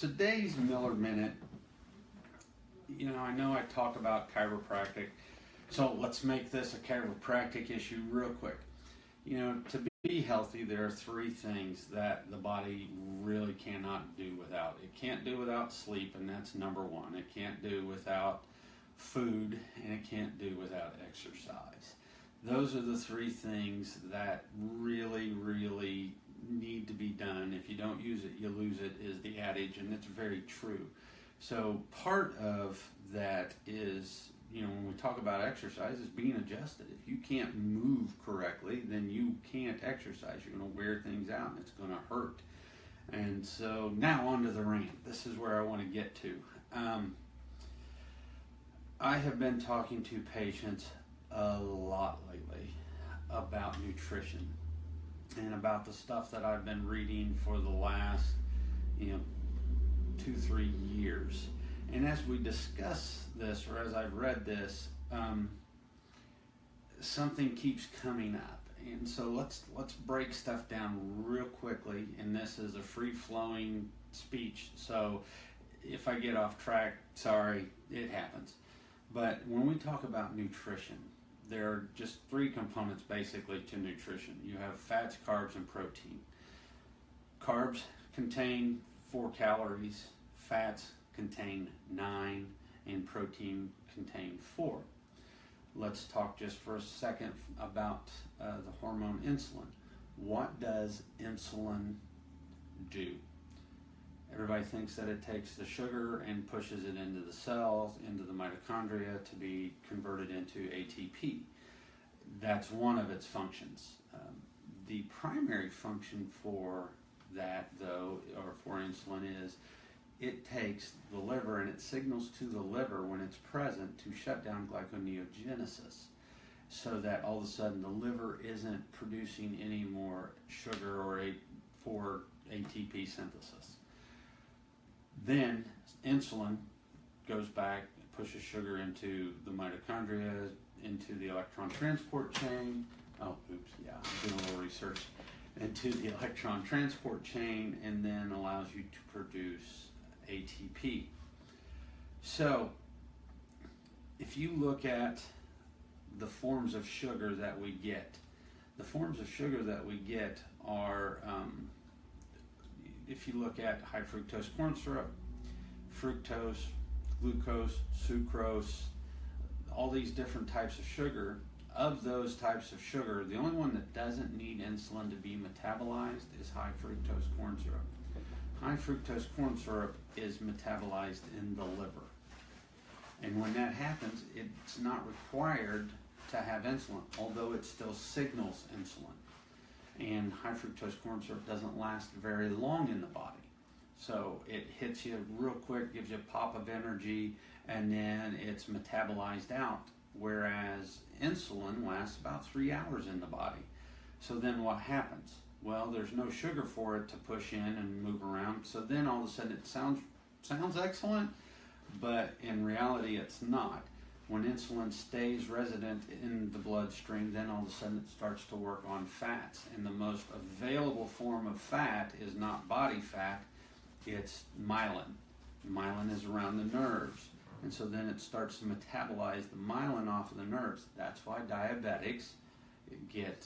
Today's Miller Minute, I know I talk about chiropractic, so let's make this a chiropractic issue real quick. To be healthy, there are three things that the body really cannot do without. It can't do without sleep, and that's number one. It can't do without food, and it can't do without exercise. Those are the three things that really need to be done. If you don't use it, you lose it, is the adage, and it's very true. So part of that is, when we talk about exercise, is being adjusted. If you can't move correctly, then you can't exercise. You're going to wear things out, and it's going to hurt. And so now on to the rant. This is where I want to get to. I have been talking to patients a lot lately about nutrition and about the stuff that I've been reading for the last 2-3 years. And as we discuss this, or as I've read this, something keeps coming up. And so let's break stuff down real quickly. And this is a free-flowing speech, so if I get off track, sorry, it happens. But when we talk about nutrition, there are just three components basically to nutrition. You have fats, carbs, and protein. Carbs contain 4 calories, fats contain 9, and protein contain 4. Let's talk just for a second about the hormone insulin. What does insulin do? Everybody thinks that it takes the sugar and pushes it into the cells, into the mitochondria to be converted into ATP. That's one of its functions. The primary function for that, though, or for insulin, is it takes the liver and it signals to the liver when it's present to shut down glyconeogenesis, so that all of a sudden the liver isn't producing any more sugar for ATP synthesis. Then insulin goes back, pushes sugar into the mitochondria, into the electron transport chain. Oh, oops, yeah, I'm doing a little research. Into the electron transport chain, and then allows you to produce ATP. So, if you look at the forms of sugar that we get, are if you look at high fructose corn syrup, fructose, glucose, sucrose, all these different types of sugar. Of those types of sugar, the only one that doesn't need insulin to be metabolized is high fructose corn syrup. High fructose corn syrup is metabolized in the liver. And when that happens, it's not required to have insulin, although it still signals insulin. And high fructose corn syrup doesn't last very long in the body. So it hits you real quick, gives you a pop of energy, and then it's metabolized out. Whereas insulin lasts about 3 hours in the body. So then what happens? Well, there's no sugar for it to push in and move around. So then all of a sudden it sounds excellent, but in reality it's not. When insulin stays resident in the bloodstream, then all of a sudden it starts to work on fats. And the most available form of fat is not body fat, it's myelin. Myelin is around the nerves. And so then it starts to metabolize the myelin off of the nerves. That's why diabetics get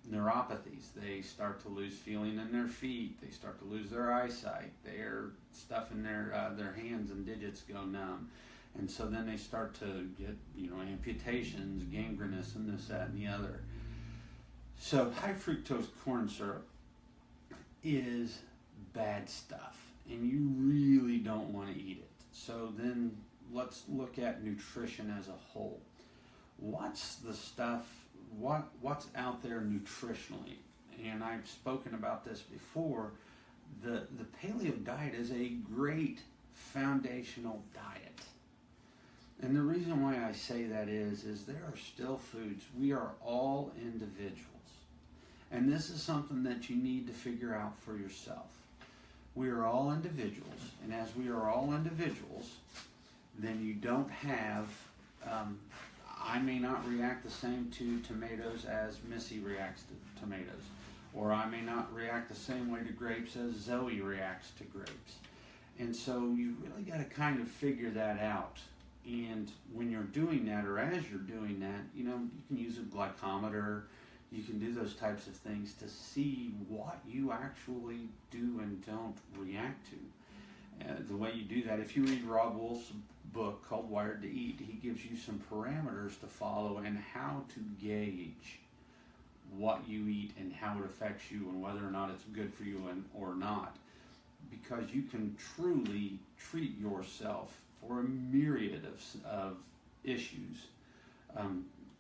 neuropathies. They start to lose feeling in their feet. They start to lose their eyesight. Their stuff in their hands and digits go numb. And so then they start to get, amputations, gangrenous, and this, that, and the other. So high fructose corn syrup is bad stuff, and you really don't want to eat it. So then let's look at nutrition as a whole. What's the stuff, what's out there nutritionally? And I've spoken about this before. The paleo diet is a great foundational diet. And the reason why I say that is there are still foods. We are all individuals. And this is something that you need to figure out for yourself. We are all individuals, and as we are all individuals, then you don't have, I may not react the same to tomatoes as Missy reacts to tomatoes, or I may not react the same way to grapes as Zoe reacts to grapes. And so you really got to kind of figure that out. And when you're doing that, or as you're doing that, you can use a glycometer. You can do those types of things to see what you actually do and don't react to. The way you do that, if you read Robb Wolf's book called Wired to Eat, he gives you some parameters to follow and how to gauge what you eat and how it affects you and whether or not it's good for you or not. Because you can truly treat yourself for a myriad of issues,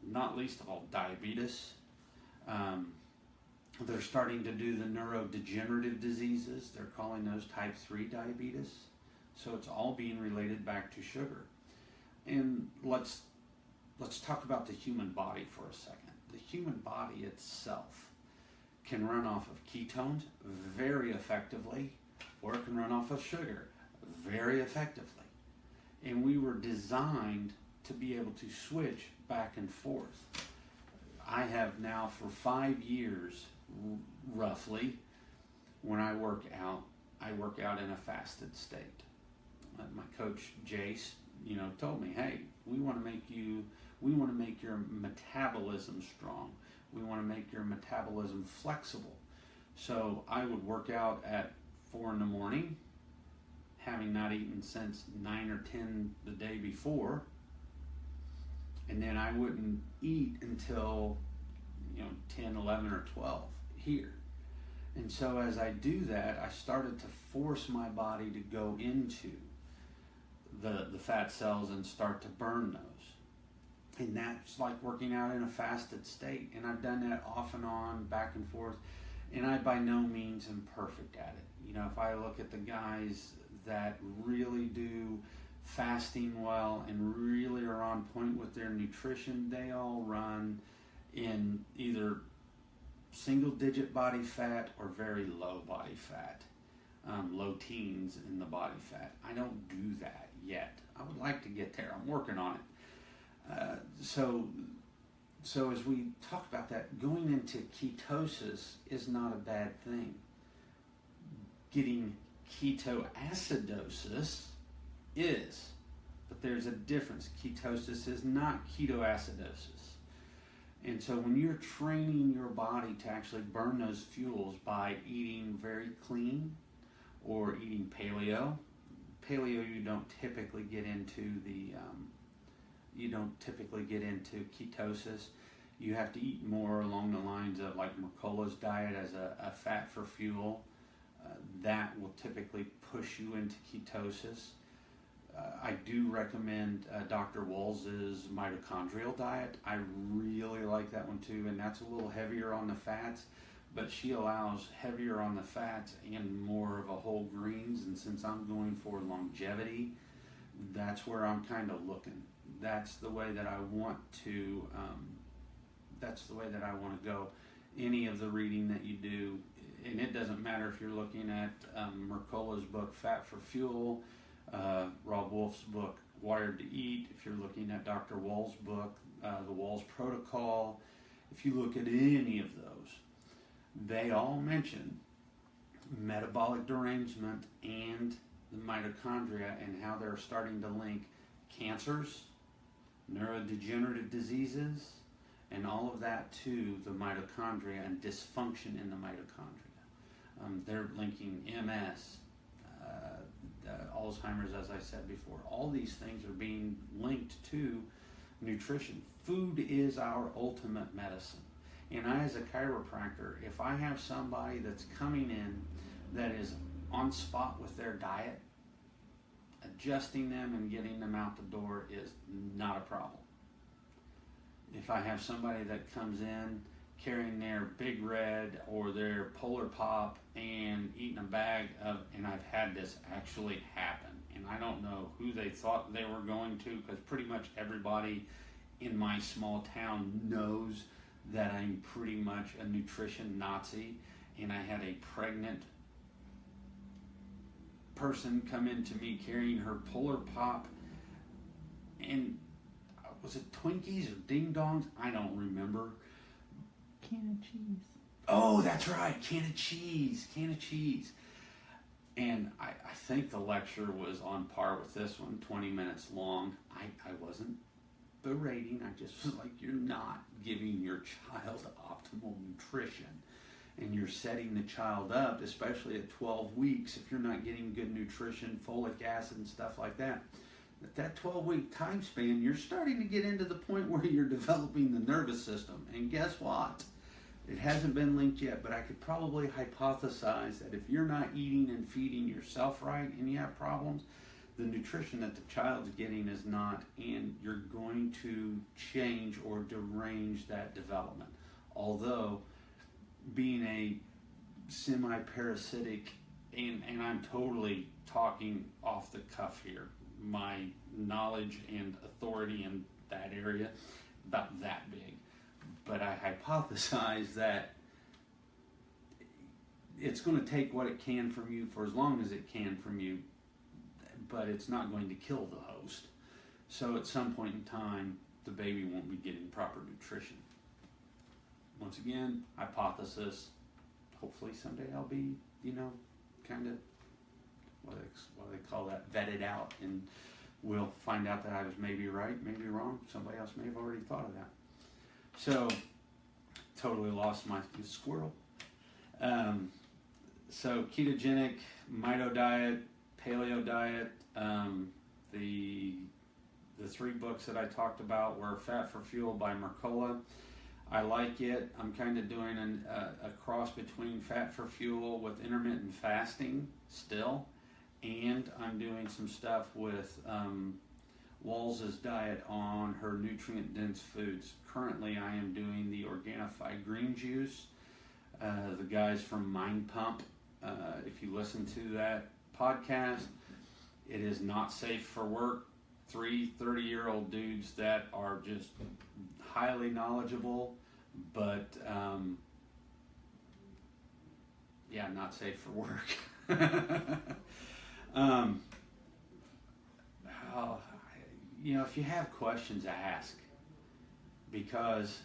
not least of all diabetes. They're starting to do the neurodegenerative diseases. They're calling those type 3 diabetes. So it's all being related back to sugar. And let's talk about the human body for a second. The human body itself can run off of ketones very effectively, or it can run off of sugar very effectively. And we were designed to be able to switch back and forth. I have now for 5 years, roughly, when I work out in a fasted state. My coach Jace, told me, hey, we want to make your metabolism strong. We want to make your metabolism flexible. So I would work out at 4 in the morning, having not eaten since 9 or 10 the day before, and then I wouldn't eat until 10, 11, or 12 here. And so as I do that, I started to force my body to go into the fat cells and start to burn those. And that's like working out in a fasted state. And I've done that off and on, back and forth. And I by no means am perfect at it. If I look at the guys that really do fasting well and really are on point with their nutrition, they all run in either single digit body fat or very low body fat, low teens in the body fat. I don't do that yet. I would like to get there. I'm working on it. So as we talk about that, going into ketosis is not a bad thing. Getting ketoacidosis is, but there's a difference. Ketosis is not ketoacidosis. And so when you're training your body to actually burn those fuels by eating very clean or eating paleo, you don't typically get into ketosis. You have to eat more along the lines of like Mercola's diet as a fat for fuel. That will typically push you into ketosis. I do recommend Dr. Walls's mitochondrial diet. I really like that one too, and that's a little heavier on the fats, but she allows heavier on the fats and more of a whole greens. And since I'm going for longevity, that's where I'm kind of looking. That's the way that I want to. Go. Any of the reading that you do, and it doesn't matter if you're looking at Mercola's book Fat for Fuel, Robb Wolf's book Wired to Eat, if you're looking at Dr. Wall's book, the Wall's Protocol, if you look at any of those, they all mention metabolic derangement and the mitochondria and how they're starting to link cancers, neurodegenerative diseases, and all of that to the mitochondria and dysfunction in the mitochondria. They're linking MS, Alzheimer's, as I said before. All these things are being linked to nutrition. Food is our ultimate medicine. And I, as a chiropractor, if I have somebody that's coming in that is on spot with their diet, adjusting them and getting them out the door is not a problem. If I have somebody that comes in carrying their Big Red or their Polar Pop and eating a bag of, and I've had this actually happen, and I don't know who they thought they were going to, because pretty much everybody in my small town knows that I'm pretty much a nutrition Nazi, and I had a pregnant person come into me carrying her Polar Pop, and was it Twinkies or Ding Dongs? I don't remember. Can of cheese. Oh, that's right, can of cheese. And I think the lecture was on par with this one, 20 minutes long. I wasn't berating, I just was like, you're not giving your child optimal nutrition. And you're setting the child up, especially at 12 weeks, if you're not getting good nutrition, folic acid and stuff like that. At that 12-week time span, you're starting to get into the point where you're developing the nervous system. And guess what? It hasn't been linked yet, but I could probably hypothesize that if you're not eating and feeding yourself right and you have problems, the nutrition that the child's getting is not, and you're going to change or derange that development. Although, being a semi-parasitic, and I'm totally talking off the cuff here, my knowledge and authority in that area, about that big. But I hypothesize that it's going to take what it can from you for as long as it can from you, but it's not going to kill the host. So at some point in time, the baby won't be getting proper nutrition. Once again, hypothesis. Hopefully someday I'll be, kind of, what they call that, vetted out, and we'll find out that I was maybe right, maybe wrong. Somebody else may have already thought of that. So, totally lost my squirrel. So, ketogenic, mito diet, paleo diet. The 3 books that I talked about were Fat for Fuel by Mercola. I like it. I'm kind of doing a cross between Fat for Fuel with intermittent fasting still, and I'm doing some stuff with Walls' diet on her nutrient-dense foods. Currently, I am doing the Organifi green juice. The guys from Mind Pump, if you listen to that podcast, it is not safe for work. 3 30-year-old dudes that are just highly knowledgeable, but not safe for work. If you have questions, ask. Because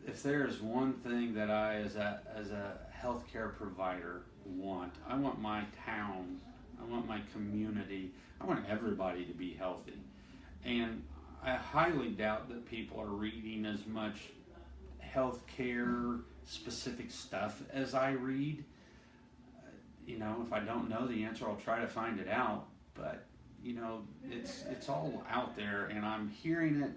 if there's one thing that I, as a healthcare provider, I want my town, I want my community, I want everybody to be healthy. And I highly doubt that people are reading as much healthcare specific stuff as I read. If I don't know the answer, I'll try to find it out. But it's all out there, and I'm hearing it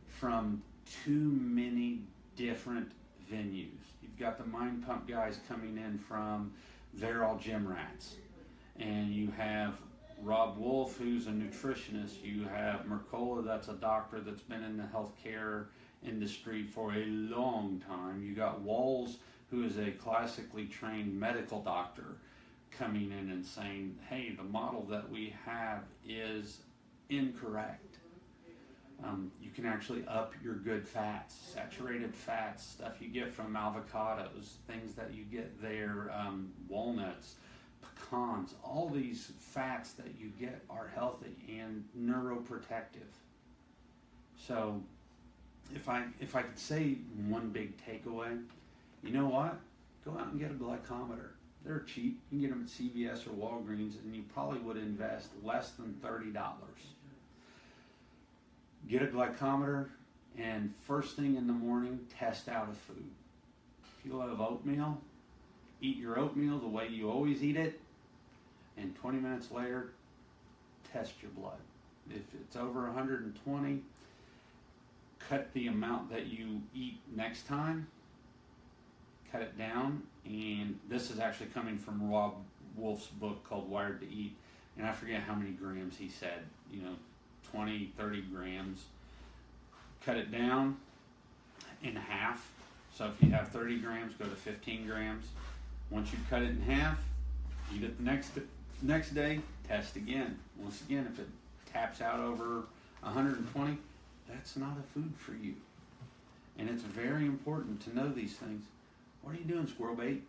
from too many different venues. You've got the Mind Pump guys coming in from They're All Gym Rats, and you have Rob Wolf, who's a nutritionist. You have Mercola, that's a doctor that's been in the healthcare industry for a long time. You got Walls, who is a classically trained medical doctor, coming in and saying, hey, the model that we have is incorrect. You can actually up your good fats, saturated fats, stuff you get from avocados, things that you get there, walnuts, pecans. All these fats that you get are healthy and neuroprotective. So if I could say one big takeaway, you know what? Go out and get a glycometer. They're cheap. You can get them at CVS or Walgreens, and you probably would invest less than $30. Get a glycometer, and first thing in the morning, test out a food. If you love oatmeal, eat your oatmeal the way you always eat it, and 20 minutes later, test your blood. If it's over 120, cut the amount that you eat next time, cut it down, and this is actually coming from Rob Wolf's book called Wired to Eat, and I forget how many grams he said, 20, 30 grams. Cut it down in half. So if you have 30 grams, go to 15 grams. Once you cut it in half, eat it the next day, test again. Once again, if it taps out over 120, that's not a food for you. And it's very important to know these things. What are you doing, squirrel bait?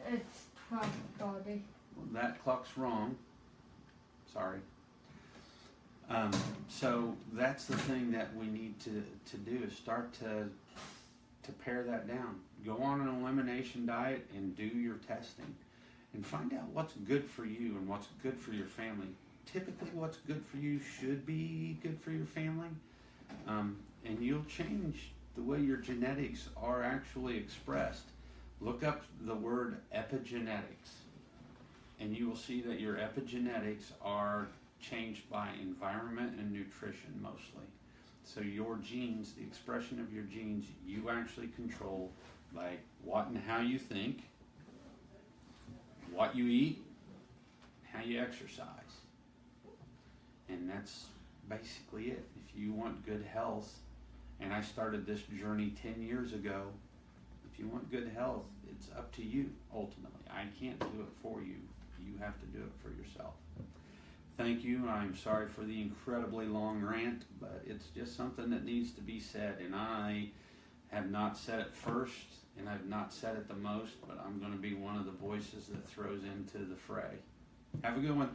It's 12, Daddy. Well, that clock's wrong. Sorry. So that's the thing that we need to do is start to pare that down. Go on an elimination diet and do your testing. and find out what's good for you and what's good for your family. Typically, what's good for you should be good for your family, and you'll change the way your genetics are actually expressed. Look up the word epigenetics, and you will see that your epigenetics are changed by environment and nutrition mostly. So your genes, the expression of your genes, you actually control by what and how you think, what you eat, how you exercise. And that's basically it. If you want good health, and I started this journey 10 years ago, if you want good health, it's up to you ultimately. I can't do it for you. You have to do it for yourself. Thank you. I'm sorry for the incredibly long rant, but it's just something that needs to be said. And I have not said it first, and I've not said it the most, but I'm going to be one of the voices that throws into the fray. Have a good one.